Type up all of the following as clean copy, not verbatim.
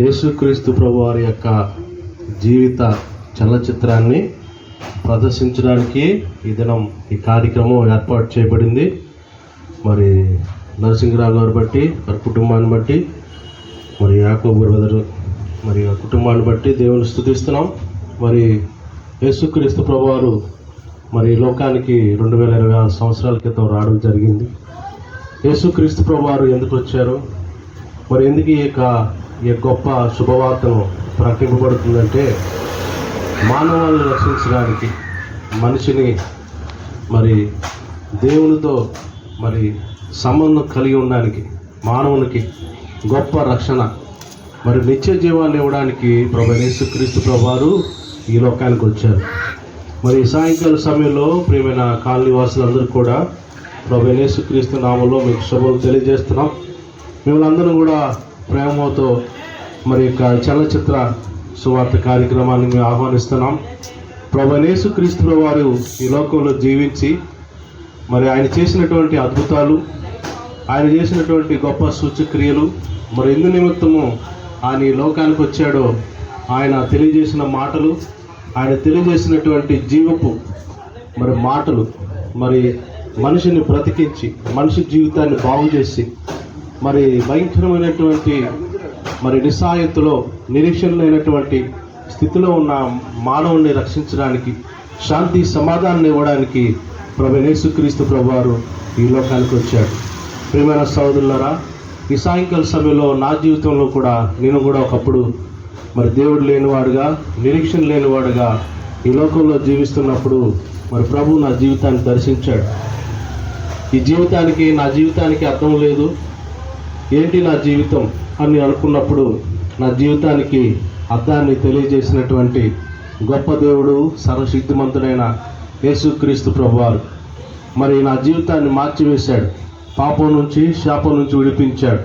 యేసుక్రీస్తు ప్రభు వారి యొక్క జీవిత చలనచిత్రాన్ని ప్రదర్శించడానికి ఈ దినం ఈ కార్యక్రమం ఏర్పాటు చేయబడింది. మరి నరసింహరావు గారు బట్టి వారి కుటుంబాన్ని బట్టి మరి యాకోబు బ్రదరు మరి ఆ కుటుంబాన్ని బట్టి దేవుని స్తుతిస్తున్నాం. మరి యేసుక్రీస్తు ప్రభు వారు మరి లోకానికి 2026 సంవత్సరాల క్రితం రావడం జరిగింది. యేసుక్రీస్తు ప్రభు వారు ఎందుకు వచ్చారు, మరి ఎందుకు ఈ గొప్ప శుభవార్తను ప్రకటింపబడుతుందంటే మానవాళ్ళని రక్షించడానికి, మనిషిని మరి దేవునితో మరి సంబంధం కలిగి ఉండడానికి, మానవునికి గొప్ప రక్షణ మరి నిత్య జీవాన్ని ఇవ్వడానికి ప్రభు యేసుక్రీస్తు ప్రభువారు ఈ లోకానికి వచ్చారు. మరి సాయంకాల సమయంలో ప్రియమైన కాలనీ వాసులందరూ కూడా ప్రభు యేసుక్రీస్తు నామంలో మీకు శుభాలు తెలియజేస్తున్నాం. మిమ్మల్ని అందరూ కూడా ప్రేమతో మరి యొక్క చలనచిత్ర సువార్త కార్యక్రమాన్ని మేము ఆహ్వానిస్తున్నాం. ప్రభు యేసుక్రీస్తు వారు ఈ లోకంలో జీవించి మరి ఆయన చేసినటువంటి అద్భుతాలు, ఆయన చేసినటువంటి గొప్ప సూచక్రియలు, మరి ఎందు నిమిత్తము ఆయన ఈ లోకానికి వచ్చాడో ఆయన తెలియజేసిన మాటలు, ఆయన తెలియజేసినటువంటి జీవపు మరి మాటలు మరి మనిషిని బ్రతికించి మనిషి జీవితాన్ని బాగు చేసి మరి భయంకరమైనటువంటి మరి నిస్సాయతలో నిరీక్షణ లేనటువంటి స్థితిలో ఉన్న మానవుని రక్షించడానికి, శాంతి సమాధానాన్ని ఇవ్వడానికి ప్రభు యేసుక్రీస్తు ప్రభువారు ఈ లోకానికి వచ్చాడు. ప్రియమైన సహోదరులారా, ఈ సాయంకాల సమయంలో నా జీవితంలో కూడా నేను కూడా ఒకప్పుడు మరి దేవుడు లేనివాడుగా, నిరీక్షణ లేనివాడుగా ఈ లోకంలో జీవిస్తున్నప్పుడు మరి ప్రభు నా జీవితాన్ని దర్శించాడు. నా జీవితానికి అర్థం లేదు, ఏంటి నా జీవితం అని అనుకున్నప్పుడు నా జీవితానికి అర్థాన్ని తెలియజేసినటువంటి గొప్ప దేవుడు, సర్వశక్తిమంతుడైన యేసుక్రీస్తు ప్రభువారు మరి నా జీవితాన్ని మార్చివేశాడు. పాపం నుంచి, శాపం నుంచి విడిపించాడు.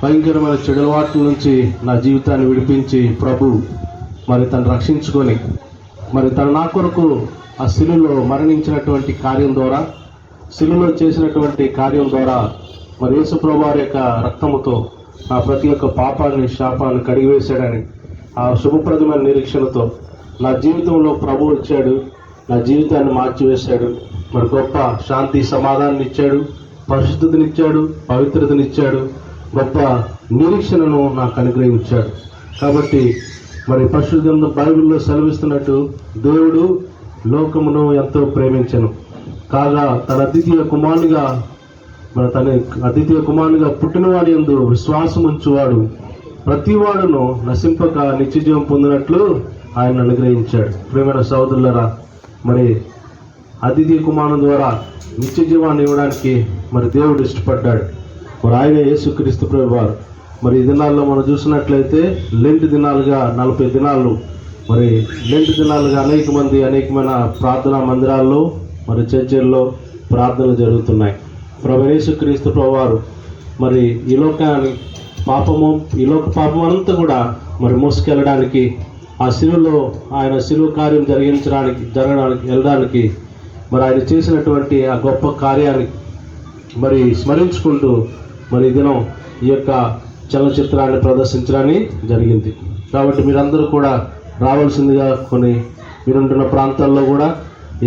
భయంకరమైన చెడువాట్ల నుంచి నా జీవితాన్ని విడిపించి ప్రభు మరి తను రక్షించుకొని మరి తను నా కొరకు ఆ శిలువలో మరణించినటువంటి కార్యం ద్వారా, శిలువలో చేసినటువంటి కార్యం ద్వారా మరి యేసు ప్రభు వారి యొక్క రక్తముతో నా ప్రతి ఒక్క పాపాన్ని, శాపాన్ని కడిగివేశాడని ఆ శుభప్రదమైన నిరీక్షణతో నా జీవితంలో ప్రభు వచ్చాడు, నా జీవితాన్ని మార్చివేశాడు. మరి గొప్ప శాంతి సమాధానాన్ని ఇచ్చాడు, పరిశుద్ధతనిచ్చాడు, పవిత్రతనిచ్చాడు, గొప్ప నిరీక్షణను నాకు అనుగ్రహించాడు. కాబట్టి మరి పరిశుద్ధ బైబిల్లో సెలవిస్తున్నట్టు దేవుడు లోకమును ఎంతో ప్రేమించెను కాగా తన అద్వితీయ కుమారునిగా పుట్టినవాడి యందు విశ్వాసం ఉంచువాడు ప్రతివాడును నశింపక నిత్యజీవం పొందినట్లు ఆయన అనుగ్రహించాడు. ప్రియమైన సహోదరులారా, మరి అద్వితీయ కుమారుని ద్వారా నిత్య జీవాన్ని ఇవ్వడానికి మరి దేవుడు ఇష్టపడ్డాడు. మరి ఆయన యేసుక్రీస్తు ప్రభువారు మరి ఈ దినాల్లో మనం చూసినట్లయితే లెంట్ దినాలుగా 40 దినాలు మరి లెంట్ దినాలుగా అనేకమైన ప్రార్థనా మందిరాల్లో మరి చర్చిల్లో ప్రార్థనలు జరుగుతున్నాయి. ప్రభు యేసుక్రీస్తు ప్రభువారు మరి ఈ లోక పాపం అంతా కూడా మరి మోసుకెళ్ళడానికి ఆ శిలువలో ఆయన శిలువ కార్యం వెళ్ళడానికి మరి ఆయన చేసినటువంటి ఆ గొప్ప కార్యాన్ని మరి స్మరించుకుంటూ మరి ఈ దినం ఈ యొక్క చలనచిత్రాన్ని ప్రదర్శించడానికి జరిగింది. కాబట్టి మీరందరూ కూడా రావాల్సిందిగా, మీరుంటున్న ప్రాంతాల్లో కూడా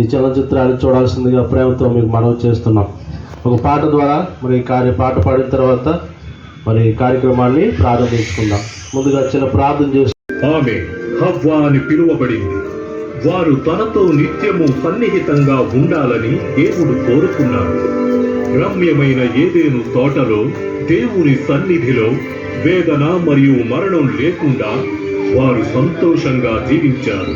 ఈ చలనచిత్రాన్ని చూడాల్సిందిగా ప్రేమతో మీకు మనవి చేస్తున్నాం. ఒక పాట ద్వారా మరి పాట పాడిన తర్వాత మరి కార్యక్రమాన్ని ప్రారంభించుకుందాం. ముందుగా చిన్న ప్రార్థన చేసి, ఆమె హవ్వా అని పిలువబడింది. వారు తనతో నిత్యము సన్నిహితంగా ఉండాలని దేవుడు కోరుకున్నాడు. రమ్యమైన ఏదేను తోటలో దేవుని సన్నిధిలో వేదన మరియు మరణం లేకుండా వారు సంతోషంగా జీవించారు.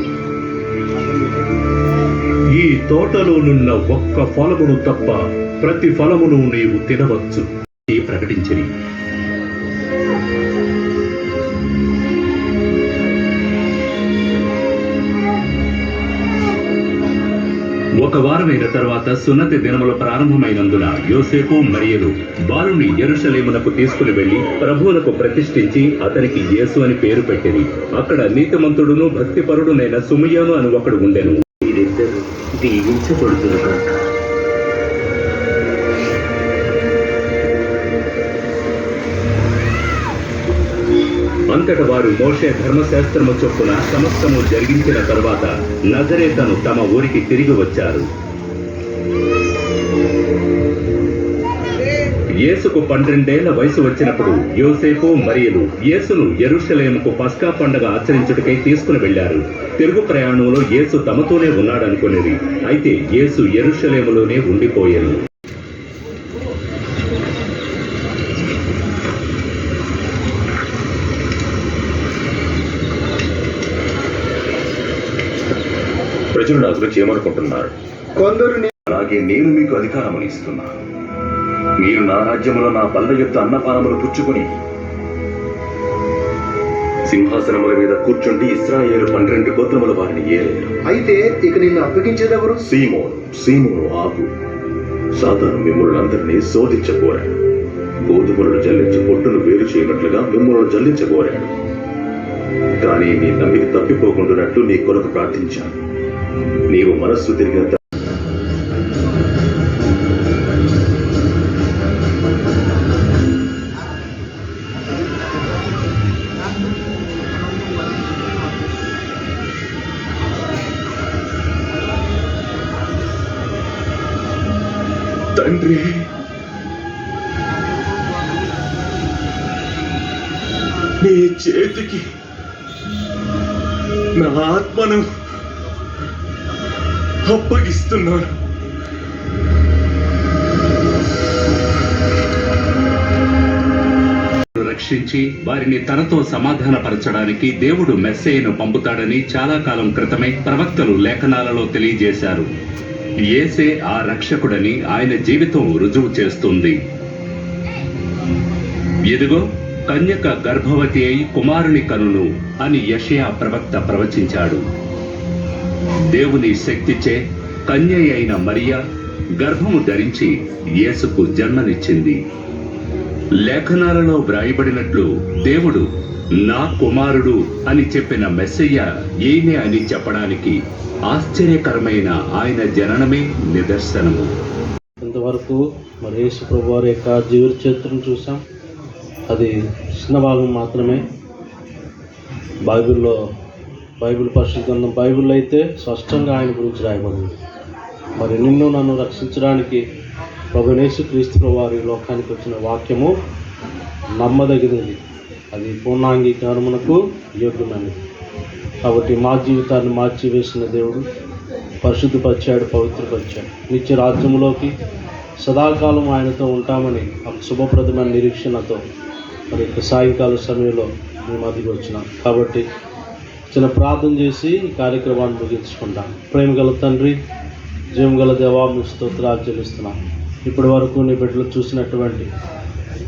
ఈ తోటలోనున్న ఒక్క ఫలమును తప్ప ప్రతి ఫలమును నీవు తినవచ్చు ప్రకటించిరి. ఒక వారమైన తర్వాత సున్నతి దినములు ప్రారంభమైనందున యోసేపు మరియలు బాలుని యెరూషలేమునకు తీసుకుని వెళ్లి ప్రభువులకు ప్రతిష్ఠించి అతనికి యేసు అని పేరు పెట్టిరి. అక్కడ నీతిమంతుడును భక్తిపరుడునైన సుమయోను అని ఒకడు ఉండెను. వీరిద్దరూ దీవించబడుతున్నారు. అంతట వారు మోషే ధర్మశాస్త్రము చొప్పున సమస్తము జరిగించిన తరువాత నజరేతను తమ ఊరికి తిరిగి వచ్చారు. యేసుకు 12 ఏళ్ల వయసు వచ్చినప్పుడు యోసేపు మరియలు యేసును యెరూషలేముకు పస్కా పండగ ఆచరించుటకై తీసుకుని వెళ్లారు. తిరుగు ప్రయాణంలో యేసు తమతోనే ఉన్నాడనుకునేది. అయితే యేసు యెరూషలేములోనే ఉండిపోయాను. ప్రజలు నా గురించి ఏమనుకుంటున్నారు? అలాగే నేను మీకు అధికారం ఇస్తున్నాను. మీరు నా రాజ్యములో నా బల్ల యొక్క అన్నపానములు పుచ్చుకొని సింహాసనముల మీద కూర్చుండి ఇశ్రాయేలు 12 గోత్రముల వారిని ఏలేరు. అయితే ఇక నిన్ను అప్పగించేదెవరు? సీమోను ఆగు. సాతాను మిమ్మల్ని అందరినీ శోధించకోరాడు. గోధుమలను జల్లించి పొట్టును వేరు చేయనట్లుగా మిమ్మల్ని జల్లించకోరాడు. కానీ నీ నమ్మిక తప్పిపోకుండానట్లు నీ కొరకు ప్రార్థించాను. నీవు మనస్సు తిరిగినంత తండ్రి, నీ చేతికి నా ఆత్మను అప్పగిస్తున్నాను. రక్షించి వారిని తనతో సమాధానపరచడానికి దేవుడు మెస్సయ్యను పంపుతాడని చాలా కాలం క్రితమే ప్రవక్తలు లేఖనాలలో తెలియజేశారు. యేసే ఆ రక్షకుడని ఆయన జీవితం రుజువు చేస్తుంది. ఇదిగో కన్యక గర్భవతి అయి కుమారుని కనును అని యెషయా ప్రవక్త ప్రవచించాడు. దేవుని శక్తిచే కన్య అయిన మరియా గర్భము ధరించి యేసుకు జన్మనిచ్చింది. లేఖనాలలో వ్రాయబడినట్లు దేవుడు నా కుమారుడు అని చెప్పిన మెస్సయ్య ఈయనే అని చెప్పడానికి ఆశ్చర్యకరమైన ఆయన జననమే నిదర్శనము. ఇంతవరకు మరి యేసు ప్రభు వారి యొక్క జీవిత చరిత్రను చూసాం. అది చిన్న భాగం మాత్రమే. బైబిల్ పరిశుద్ధ గ్రంథం బైబిల్లో అయితే స్పష్టంగా ఆయన గురించి రాయబడింది. మరి నిన్ను నన్ను రక్షించడానికి ప్రభు యేసుక్రీస్తు వారి లోకానికి వచ్చిన వాక్యము నమ్మదగినది, అది పూర్ణాంగీకారమునకు యోగ్యమైనది. కాబట్టి మా జీవితాన్ని మార్చివేసిన దేవుడు పరిశుద్ధపరిచాడు, పవిత్రపరిచాడు. నిత్య రాజ్యంలోకి సదాకాలం ఆయనతో ఉంటామని ఆ శుభప్రదమైన నిరీక్షణతో మరి సాయంకాల సమయంలో మేము అదిగి వచ్చినాం. కాబట్టి చిన్న ప్రార్థన చేసి ఈ కార్యక్రమాన్ని ముగించుకుంటాం. ప్రేమ గల తండ్రి, జీవం గల దేవా, మీ స్తోత్రాలు చెల్లిస్తున్నాం. ఇప్పటి వరకు నీ బిడ్డలు చూసినటువంటి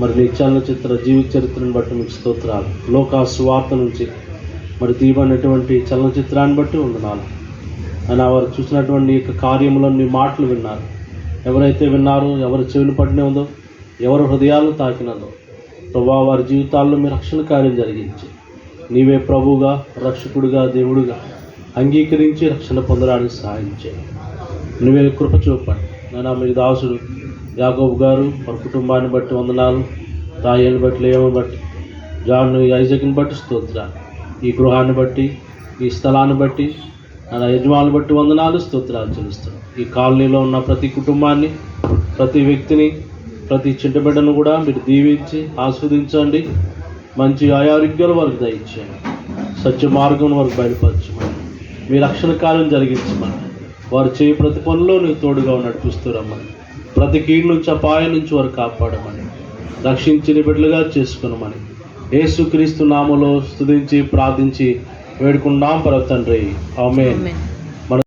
మరి నీ చలనచిత్ర జీవిత చరిత్రను బట్టి మీకు స్తోత్రాలు. లోక సువార్త నుంచి మరి తీయబడినటువంటి చలనచిత్రాన్ని బట్టి వందనాలు. అని వారు చూసినటువంటి యొక్క కార్యములను నీ మాటలు విన్నారు. ఎవరైతే విన్నారో, ఎవరి చెవులు పడిన ఉందో, ఎవరి హృదయాలను తాకినదో ప్రభా, వారి జీవితాల్లో మీ రక్షణ కార్యం జరిగించి నీవే ప్రభువుగా, రక్షకుడిగా, దేవుడిగా అంగీకరించి రక్షణ పొందడానికి సహాయం చేయి. నువ్వే కృప చూపండి. నేను మీ దాసుడు యాకోబు గారు వారి కుటుంబాన్ని బట్టి వందనాలు, తాయేని బట్టి, లేవని బట్టి, జాన్ ఐజక్ని బట్టి స్తోత్రాలు. ఈ గృహాన్ని బట్టి, ఈ స్థలాన్ని బట్టి, నా యజమానులు బట్టి వందనాలు, స్తోత్రాలు చెల్లిస్తున్నాను. ఈ కాలనీలో ఉన్న ప్రతి కుటుంబాన్ని, ప్రతి వ్యక్తిని, ప్రతి చింటబిడ్డను కూడా మీరు దీవించి ఆస్వాదించండి. మంచి ఆరోగ్యాలు వారికి దయచేయండి. సత్య మార్గం వారికి బయలుపరచమని, మీ రక్షణ కార్యం జరిగించమని, వారు చేయి ప్రతి పనిలో నీవు తోడుగా నడిపిస్తూ రమ్మని, ప్రతి కీడు నుంచి, అపాయం నుంచి వారు కాపాడమని, రక్షించిన బిడ్డలుగా చేసుకున్నామని యేసుక్రీస్తు నామములో స్తుతించి ప్రార్థించి వేడుకున్నాం పరమ తండ్రి. ఆమేన్.